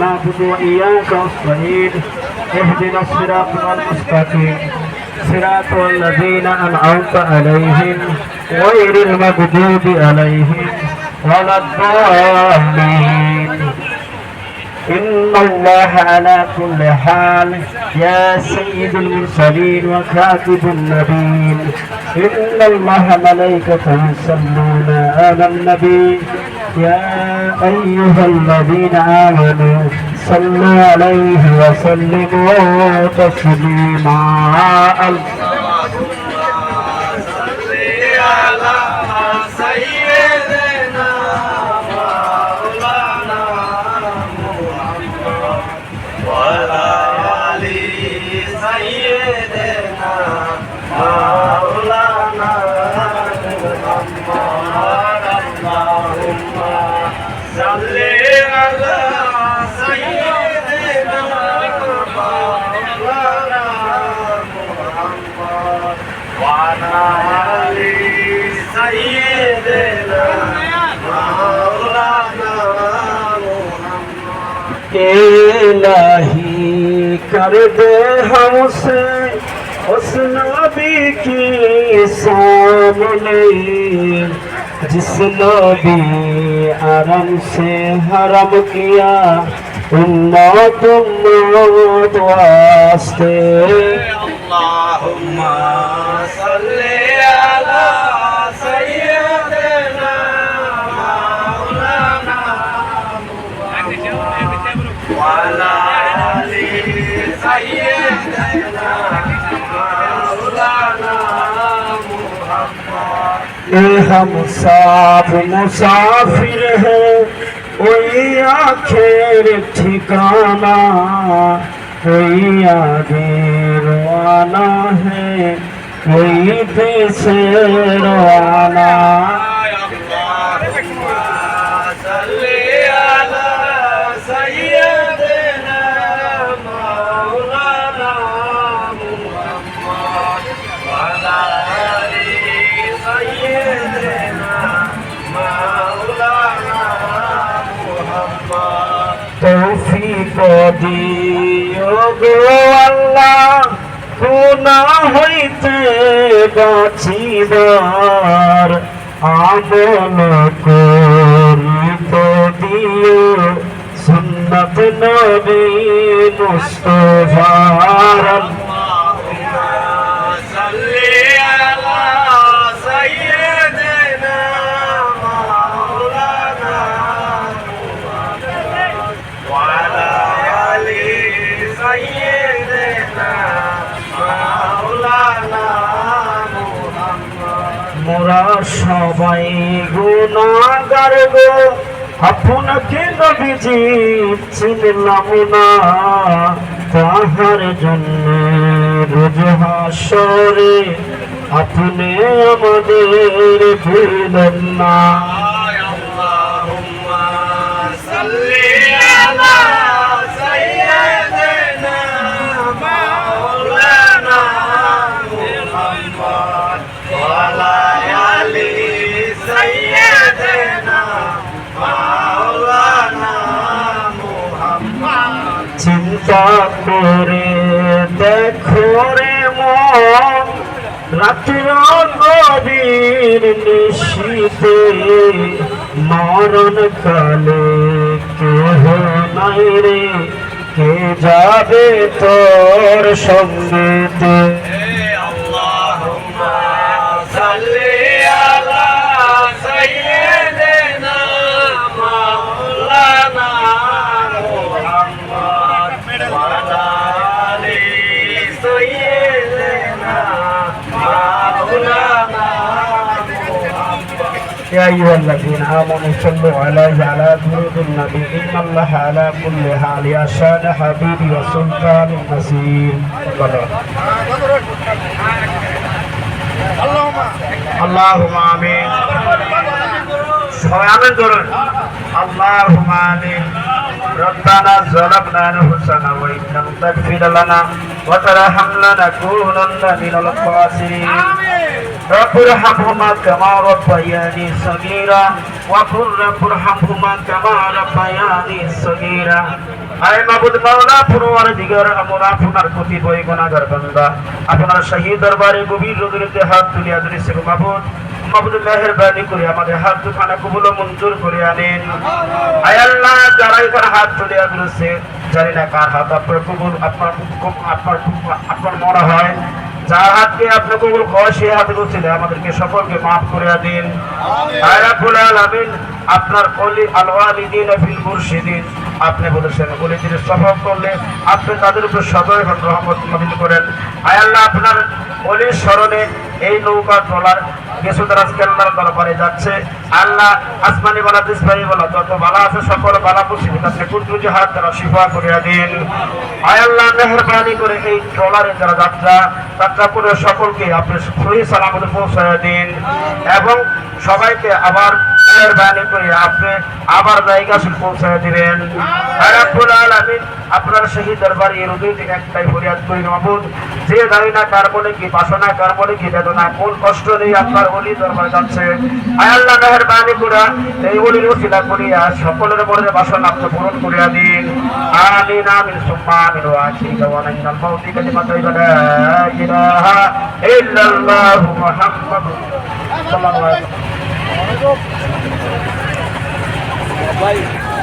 نعبد وإياك نستعين اهدنا الصراط المستقيم صراط الذين أنعمت عليهم غير المغضوب عليهم ولا الضالين. إن الله على كل حال يا سيد المرسلين وكاتب النبيين إن الله ملائكته يصلون على النبي يا أيها الذين آمنوا صلوا عليه وسلموا تسليما. इलाही कर दे हमसे उस नबी की सामने जिस नबी आराम से हरम किया उम्मत वास्ते। अल्लाहुम्मा सल्ली अला सय्यिदना मौलाना वाला आली सय्यिदना मौलाना मुहम्मद। हम सब मुसाफिर हैं वही आखिर ठिकाना कोई आगे रवाना है कोई पीछे रवाना। তৌফিক দিও গো আল্লাহ গুনাহ হইতে বাঁচিবার আমল করিতে দিও সুন্নত নবী মুস্তাফার। মোরা সবাই গুনাহগার গো আপনাকে নবীজি চিনলাম না তাহার জন্য রোজ হাসরে আপনি আমাদের ভুলেন না। চিন্তা করে দেখো রে মন রাত্র গভীর নিশীথে মরণ কালে কেহ নাই রে কে যাবে তোর সঙ্গেতে। আল্লাহুম্মা সাল্লি আলা সাইয়্যিদিনা মাওলানা يا أيها الذين آمنوا صلوا عليه على درود النبي إن الله على كل حال يا شان حبيبي وسلطان النصير. اللهم آمين. آمين قولون اللهم آمين. ربنا ظلمنا أنفسنا وإن لم تغفر لنا وترحمنا لنكونن من الخاسرين. رب ارحمهما كما ربياني صغيرا وقل رب ارحمهما كما ربياني صغيرا আয় মাবুদ মাওলা পরওয়ারদিগার আমরা আপনার প্রতি বই গুনাহগার বান্দা আপনার শাহী দরবারে গভীর রজনীতে হাত তুলিয়া ধরেছি মাবুদ মাবুদ মেহেরবানি করে আমাদের হাত দুখানা কবুল ও মঞ্জুর করে আনেন আয় আল্লাহ যারা এখানে হাত তুলিয়া ধরেছে জানি না কার হাত আপনার কবুল আপনার মনে হয় যার হাতকে আপনি কবুল করেন সেই হাতে বলছিলেন আমাদেরকে সকলকে মাফ করে দিন আয় রাব্বুল আলামিন আপনার কলি আল ওয়ালিদিন ফিল মুরশিদিন আপনি বলেছেন ওলিদের সফর করলে আপনি তাদের উপর সদয় রহমত নাযিল করেন আয় আল্লাহ আপনার ওলির স্মরণে এই নৌকা ট্রলার কেশুদারাজ কেল্লার দরবারে যাচ্ছে আল্লাহ আসমানি বালা দিসবাই বালা যত বালা আছে সকল বালা মুসিবত আপনি কুদরতি হাত দ্বারা শিফা করিয়া দিন আয় আল্লাহ মেহেরবানি করে এই ট্রলারে যারা যাত্রা করে সকলকে আপনি সহি সালামতে পৌঁছায়া দিন এবং সবাইকে আবার মেহেরবানি করে আপনি আবার জায়গা পৌঁছায়া দিবেন রাব্বুল আলামিন আপনার সেই দরবারে এই রুজু থেকে একটাই ফরিয়াদ করি মাবুদ যে জানি না কার মনে কি বাসনা কার মনে কি বেদনা কোন কষ্ট নেই আপনার ওলি দরবারে যাচ্ছে আয় আল্লাহ মেহেরবানি করে এই ওলির ওসিলা করিয়া সকলের মনের বাসনা আপনি পূরণ করিয়া দিন আমিন আমিন সুম্মা আমিন ওয়া আখিরি দাওয়ানা ইন্নাল মাউতি কালিমাতু লা ইলাহা ইল্লাল্লাহু মুহাম্মাদুর সাল্লাল্লাহু আলাইহি ওয়া সাল্লাম